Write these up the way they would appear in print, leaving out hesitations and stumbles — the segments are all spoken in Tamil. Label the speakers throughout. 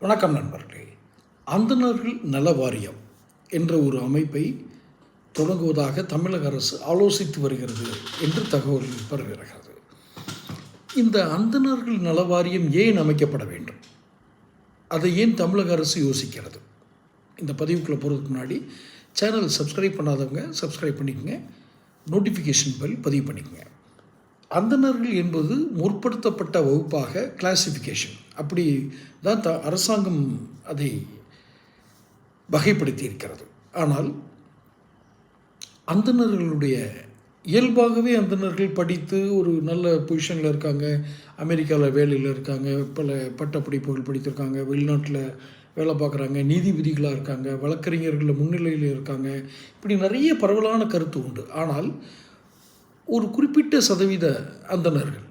Speaker 1: வணக்கம் நண்பர்களே. அந்தணர்கள் நல வாரியம் என்ற ஒரு அமைப்பை தொடங்குவதாக தமிழக அரசு ஆலோசித்து வருகிறது என்று தகவல்கள் பரவுகிறது. இந்த அந்தணர்கள் நல வாரியம் ஏன் அமைக்கப்பட வேண்டும்? அதை ஏன் தமிழக அரசு யோசிக்கிறது? இந்த பதிவுக்குள்ளே போகிறதுக்கு முன்னாடி சேனல் சப்ஸ்கிரைப் பண்ணாதவங்க சப்ஸ்கிரைப் பண்ணிக்கோங்க, நோட்டிஃபிகேஷன் பெல் பதிவு பண்ணிக்கோங்க. அந்தணர்கள் என்பது முற்படுத்தப்பட்ட வகுப்பாக கிளாசிஃபிகேஷன் அப்படி தான் அரசாங்கம் அதை வகைப்படுத்தி இருக்கிறது. ஆனால் அந்தணர்களுடைய இயல்பாகவே அந்தணர்கள் படித்து ஒரு நல்ல பொசிஷனில் இருக்காங்க, அமெரிக்காவில் வேலையில் இருக்காங்க, பல பட்டப்படிப்புகள் படித்திருக்காங்க, வெளிநாட்டில் வேலை பார்க்குறாங்க, நீதிபதிகளாக இருக்காங்க, வழக்கறிஞர்களில் முன்னிலையில் இருக்காங்க. இப்படி நிறைய பரவலான கருத்து உண்டு. ஆனால் ஒரு குறிப்பிட்ட சதவீத அந்தணர்கள்,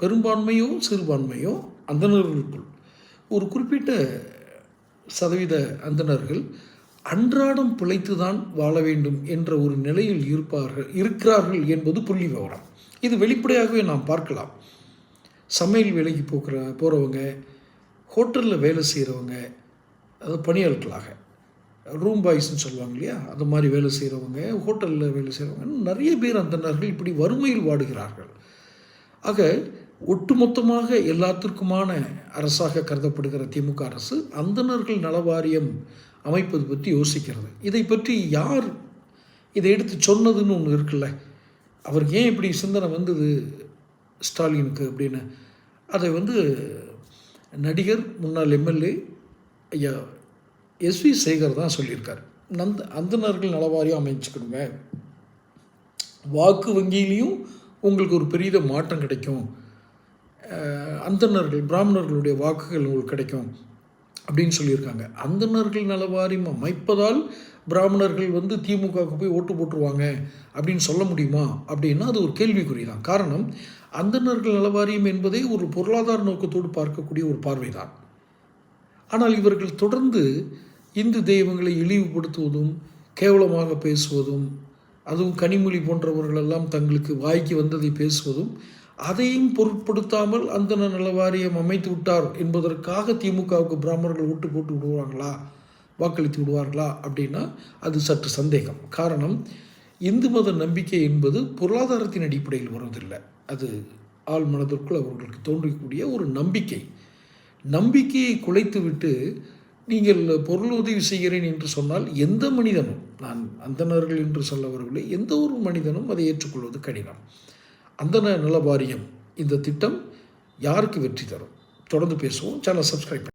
Speaker 1: பெரும்பான்மையோ சிறுபான்மையோ அந்தணர்களுக்குள் ஒரு குறிப்பிட்ட சதவீத அந்தணர்கள் அன்றாடம் பிழைத்து தான் வாழ வேண்டும் என்ற ஒரு நிலையில் இருக்கிறார்கள் என்பது புள்ளி விவரம். இது வெளிப்படையாகவே நாம் பார்க்கலாம். சமையல் வேலைக்கு போகிறவங்க, ஹோட்டலில் வேலை செய்கிறவங்க, அதாவது பணியாட்களாக ரூம் பாய்ஸ்ன்னு சொல்லுவாங்க இல்லையா, அந்த மாதிரி வேலை செய்கிறவங்க, ஹோட்டலில் வேலை செய்கிறவங்க நிறைய பேர் அந்தணர்கள் இப்படி வறுமையில் வாடுகிறார்கள். ஆக ஒட்டுமொத்தமாக எல்லாத்திற்குமான அரசாக கருதப்படுகிற திமுக அரசு அந்தணர்கள் நல வாரியம் அமைப்பது பற்றி யோசிக்கிறது. இதை பற்றி யார் இதை எடுத்து சொன்னதுன்னு ஒன்று இருக்குல்ல, அவருக்கு ஏன் இப்படி சிந்தனை வந்தது ஸ்டாலினுக்கு அப்படின்னு, அதை நடிகர் முன்னாள் எம்எல்ஏ ஐயா எஸ்வி சேகர் தான் சொல்லியிருக்கார். அந்தணர்கள் நல வாரியம் அமைச்சுக்கணுங்க, வாக்கு வங்கியிலையும் உங்களுக்கு ஒரு பெரிய மாற்றம் கிடைக்கும், அந்தணர்கள் பிராமணர்களுடைய வாக்குகள் உங்களுக்கு கிடைக்கும் அப்படின்னு சொல்லியிருக்காங்க. அந்தணர்கள் நல வாரியம் அமைப்பதால் பிராமணர்கள் திமுகவுக்கு போய் ஓட்டு போட்டுருவாங்க அப்படின்னு சொல்ல முடியுமா அப்படின்னா அது ஒரு கேள்விக்குறி தான். காரணம், அந்தணர்கள் நல வாரியம் என்பதே ஒரு பொருளாதார நோக்கத்தோடு பார்க்கக்கூடிய ஒரு பார்வை தான். ஆனால் இவர்கள் தொடர்ந்து இந்து தெய்வங்களை இழிவுபடுத்துவதும் கேவலமாக பேசுவதும், அதுவும் கனிமொழி போன்றவர்களெல்லாம் தங்களுக்கு வாய்க்கு வந்ததை பேசுவதும், அதையும் பொருட்படுத்தாமல் அந்தண நல வாரியம் அமைத்து விட்டார் என்பதற்காக திமுகவுக்கு பிராமணர்கள் ஓட்டு போட்டு விடுவார்களா, வாக்களித்து விடுவார்களா அப்படின்னா அது சற்று சந்தேகம். காரணம், இந்து மத நம்பிக்கை என்பது பொருளாதாரத்தின் அடிப்படையில் வருவதில்லை. அது ஆள் மனதிற்குள் அவர்களுக்கு தோன்றக்கூடிய ஒரு நம்பிக்கையை குலைத்துவிட்டு நீங்கள் பொருள் உதவி செய்கிறேன் என்று சொன்னால் எந்த மனிதனும், நான் அந்தணர்கள் என்று சொல்ல வரவில்லை, எந்த ஒரு மனிதனும் அதை ஏற்றுக்கொள்வது கடினம். அந்தண நல வாரியம் இந்த திட்டம் யாருக்கு வெற்றி தரும்? தொடர்ந்து பேசுவோம். Channel subscribe